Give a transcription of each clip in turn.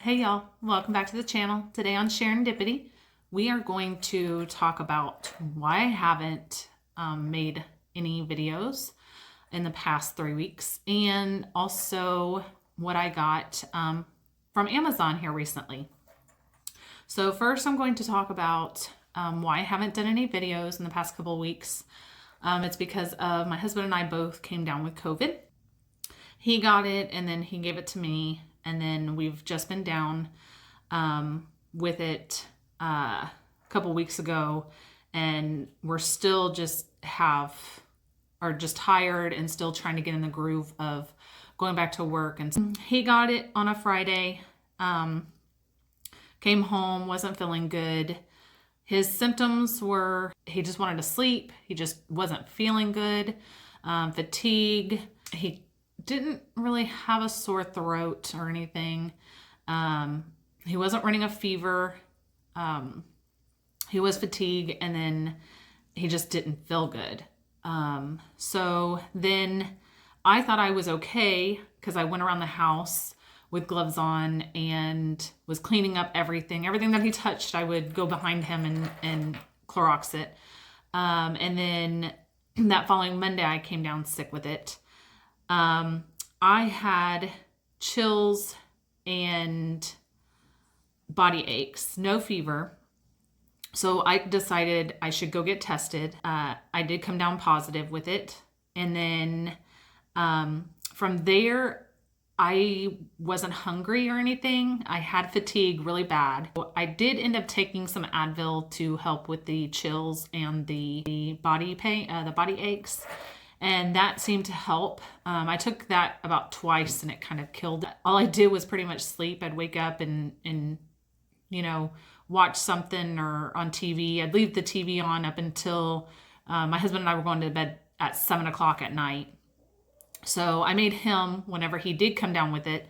Hey y'all, welcome back to the channel. Today on Serendipity, we are going to talk about why I haven't made any videos in the past 3 weeks, and also what I got from Amazon here recently. So first I'm going to talk about why I haven't done any videos in the past couple of weeks. It's because of my husband and I both came down with COVID. He got it and then he gave it to me. And then we've just been down with it a couple weeks ago, and we're still just tired and still trying to get in the groove of going back to work. And he got it on a Friday, came home, wasn't feeling good. His symptoms were, he just wanted to sleep. He just wasn't feeling good. Fatigue. He didn't really have a sore throat or anything. He wasn't running a fever. He was fatigued, and then he just didn't feel good. So then I thought I was okay because I went around the house with gloves on and was cleaning up everything. Everything that he touched, I would go behind him and Clorox it. And then that following Monday, I came down sick with it. I had chills and body aches, no fever. So I decided I should go get tested. I did come down positive with it. And then from there, I wasn't hungry or anything. I had fatigue really bad. I did end up taking some Advil to help with the chills and the body pain, the body aches. And that seemed to help. I took that about twice and it kind of killed it. All I did was pretty much sleep. I'd wake up and watch something or on TV. I'd leave the TV on up until my husband and I were going to bed at 7 o'clock at night. So I made him, whenever he did come down with it,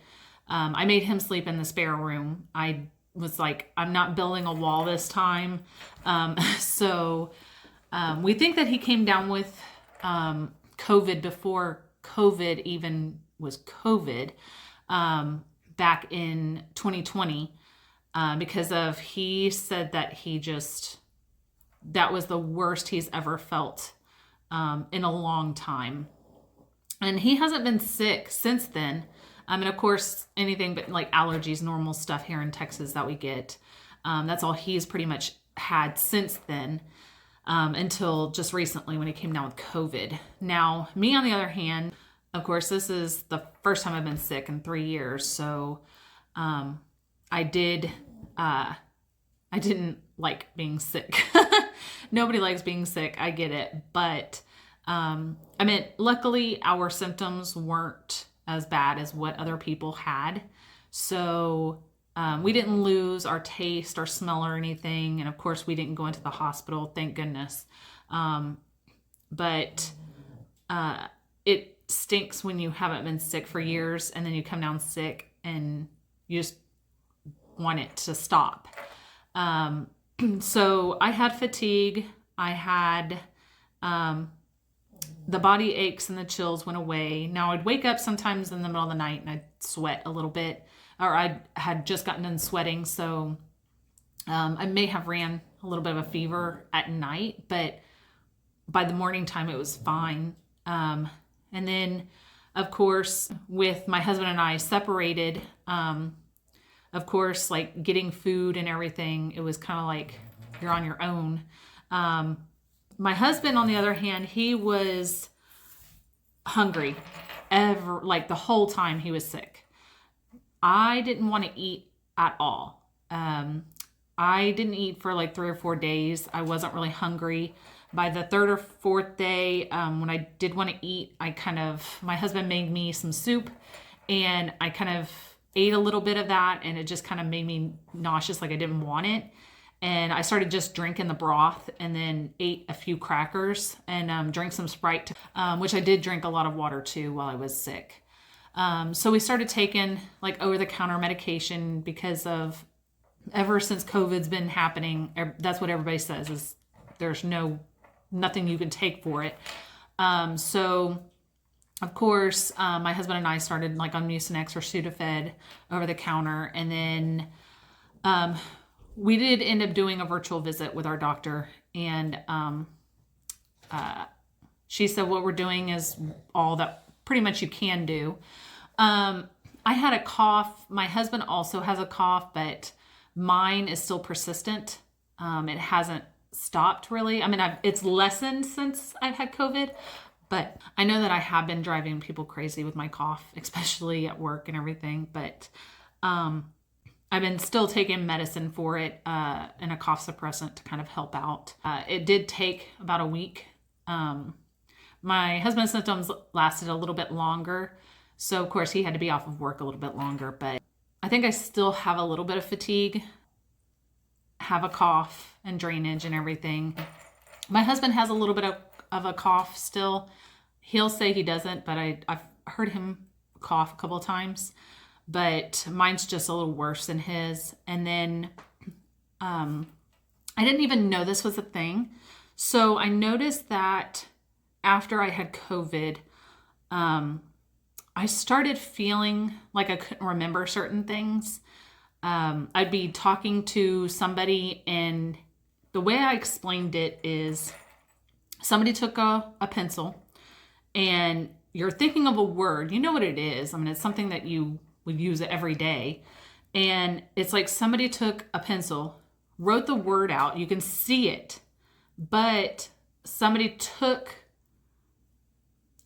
I made him sleep in the spare room. I was like, I'm not building a wall this time. So we think that he came down with COVID before COVID even was COVID, back in 2020, because he said that that was the worst he's ever felt in a long time. And he hasn't been sick since then. And of course, anything but like allergies, normal stuff here in Texas that we get. That's all he's pretty much had since then. Until just recently when he came down with COVID. Now, me on the other hand, of course, this is the first time I've been sick in 3 years. So I didn't like being sick. Nobody likes being sick. I get it. But luckily our symptoms weren't as bad as what other people had. So we didn't lose our taste or smell or anything. And of course, we didn't go into the hospital, thank goodness. But it stinks when you haven't been sick for years and then you come down sick and you just want it to stop. So I had fatigue. I had the body aches and the chills went away. Now I'd wake up sometimes in the middle of the night and I'd sweat a little bit. Or I had just gotten done sweating, so I may have ran a little bit of a fever at night, but by the morning time it was fine. And then, of course, with my husband and I separated, of course, like getting food and everything, it was kind of like you're on your own. My husband, on the other hand, he was hungry the whole time he was sick. I didn't want to eat at all. I didn't eat for like 3 or 4 days. I wasn't really hungry. By the 3rd or 4th day, when I did want to eat, my husband made me some soup and I kind of ate a little bit of that and it just kind of made me nauseous, like I didn't want it. And I started just drinking the broth and then ate a few crackers and drank some Sprite, which I did drink a lot of water too while I was sick. So we started taking like over-the-counter medication because of ever since COVID's been happening, that's what everybody says is there's nothing you can take for it. So of course, my husband and I started like on Mucinex or Sudafed over the counter. And then we did end up doing a virtual visit with our doctor. And she said what we're doing is all that pretty much you can do. I had a cough. My husband also has a cough, but mine is still persistent. It hasn't stopped really. I mean, it's lessened since I've had COVID, but I know that I have been driving people crazy with my cough, especially at work and everything. But I've been still taking medicine for it and a cough suppressant to kind of help out. It did take about a week. My husband's symptoms lasted a little bit longer. So, of course, he had to be off of work a little bit longer. But I think I still have a little bit of fatigue, have a cough and drainage and everything. My husband has a little bit of a cough still. He'll say he doesn't, but I've heard him cough a couple of times. But mine's just a little worse than his. And then I didn't even know this was a thing. So I noticed that after I had COVID, I started feeling like I couldn't remember certain things. I'd be talking to somebody, and the way I explained it is somebody took a pencil and you're thinking of a word. You know what it is. I mean, it's something that you would use every day. And it's like somebody took a pencil, wrote the word out. You can see it, but somebody took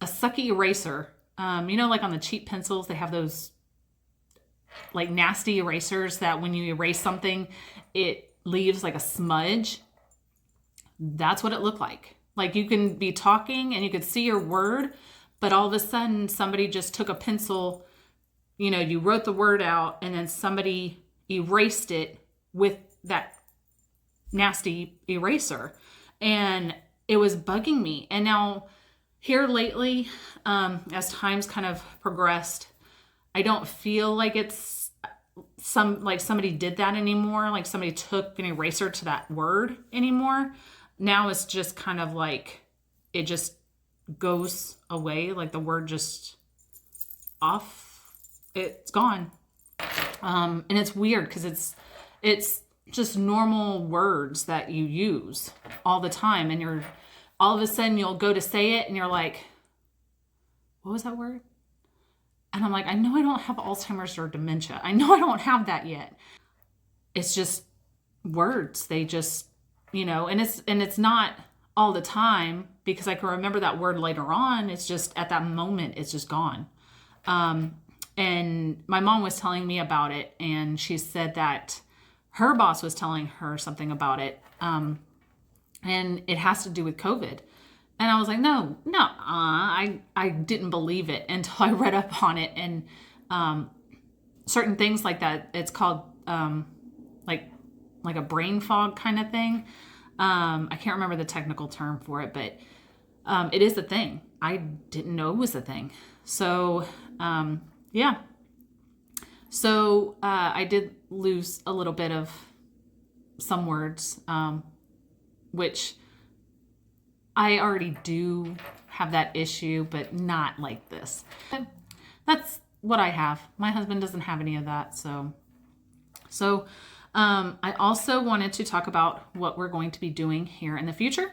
a sucky eraser. Like on the cheap pencils, they have those like nasty erasers that when you erase something, it leaves like a smudge. That's what it looked like. Like you can be talking and you could see your word, but all of a sudden somebody just took a pencil, you wrote the word out and then somebody erased it with that nasty eraser. And it was bugging me. And now here lately, as time's kind of progressed, I don't feel like it's like somebody did that anymore. Like somebody took an eraser to that word anymore. Now it's just kind of like it just goes away. Like the word just off, it's gone. And it's weird because it's just normal words that you use all the time. And all of a sudden you'll go to say it and you're like, what was that word? And I'm like, I know I don't have Alzheimer's or dementia. I know I don't have that yet. It's just words. They just, and it's not all the time because I can remember that word later on. It's just at that moment, it's just gone. And my mom was telling me about it, and she said that her boss was telling her something about it. And it has to do with COVID. And I was like, no, I didn't believe it until I read up on it. And certain things like that, it's called like a brain fog kind of thing. I can't remember the technical term for it, but it is a thing. I didn't know it was a thing. So, yeah. So I did lose a little bit of some words, which I already do have that issue, but not like this. That's what I have. My husband doesn't have any of that. So I also wanted to talk about what we're going to be doing here in the future.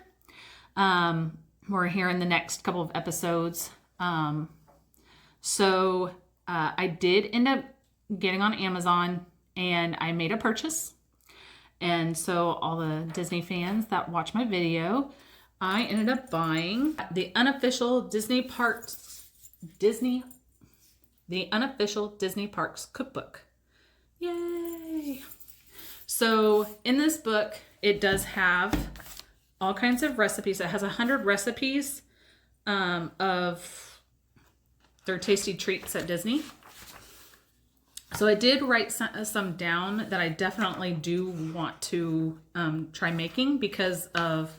We're here in the next couple of episodes. So I did end up getting on Amazon and I made a purchase. And so all the Disney fans that watch my video, I ended up buying the Unofficial Disney Parks Cookbook. Yay! So in this book, it does have all kinds of recipes. It has 100 recipes of their tasty treats at Disney. So I did write some down that I definitely do want to try making because of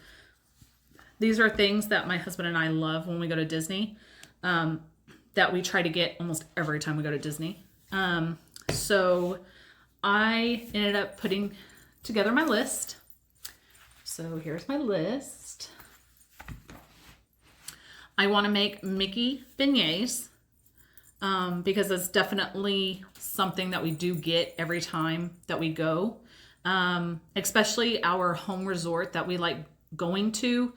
these are things that my husband and I love when we go to Disney that we try to get almost every time we go to Disney. So I ended up putting together my list. So here's my list. I want to make Mickey beignets because it's definitely something that we do get every time that we go. Especially our home resort that we like going to.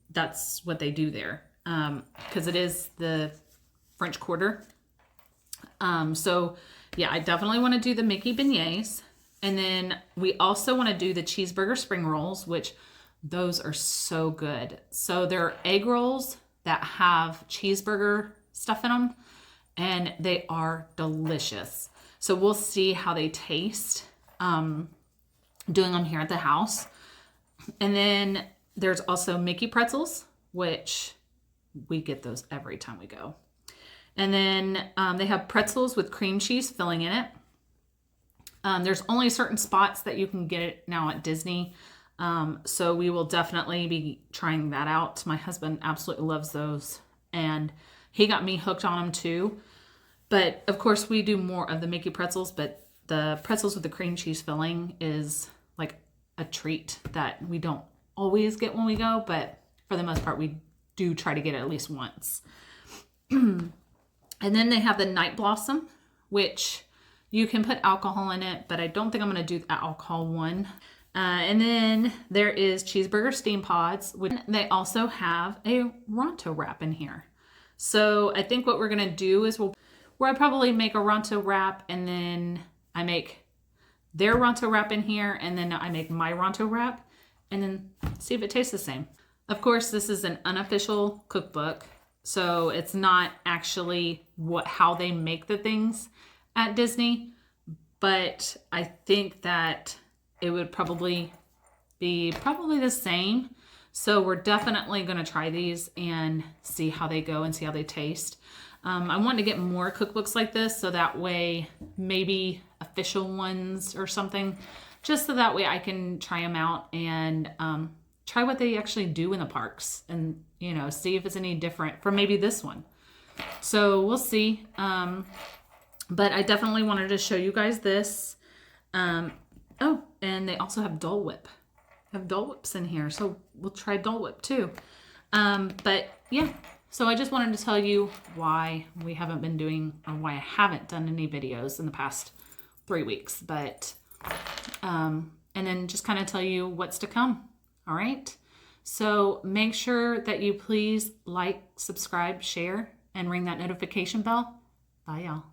That's what they do there because it is the French Quarter. So yeah, I definitely want to do the Mickey beignets. And then we also want to do the cheeseburger spring rolls, which those are so good. So they're egg rolls that have cheeseburger stuff in them, and they are delicious. So we'll see how they taste doing them here at the house. And then there's also Mickey pretzels, which we get those every time we go. And then they have pretzels with cream cheese filling in it. There's only certain spots that you can get it now at Disney. So we will definitely be trying that out. My husband absolutely loves those. And he got me hooked on them too. But of course we do more of the Mickey pretzels, but the pretzels with the cream cheese filling is like a treat that we don't always get when we go. But for the most part, we do try to get it at least once. And then they have the Night Blossom, which you can put alcohol in it, but I don't think I'm going to do the alcohol one. And then there is cheeseburger steam pods, which they also have a Ronto wrap in here. So I think what we're going to do is we'll probably make a Ronto wrap, and then I make their Ronto wrap in here, and then I make my Ronto wrap, and then see if it tastes the same. Of course, this is an unofficial cookbook, so it's not actually how they make the things at Disney, but I think that it would probably be the same. So we're definitely going to try these and see how they go and see how they taste. I want to get more cookbooks like this, so that way maybe official ones or something, just so that way I can try them out and try what they actually do in the parks, and see if it's any different from maybe this one. So we'll see. But I definitely wanted to show you guys this. Oh, and they also have Dole Whip. They have Dole Whips in here, so we'll try Dole Whip too. But yeah, so I just wanted to tell you why we haven't been doing, or why I haven't done any videos in the past 3 weeks. But and then just kind of tell you what's to come. All right. So make sure that you please like, subscribe, share, and ring that notification bell. Bye, y'all.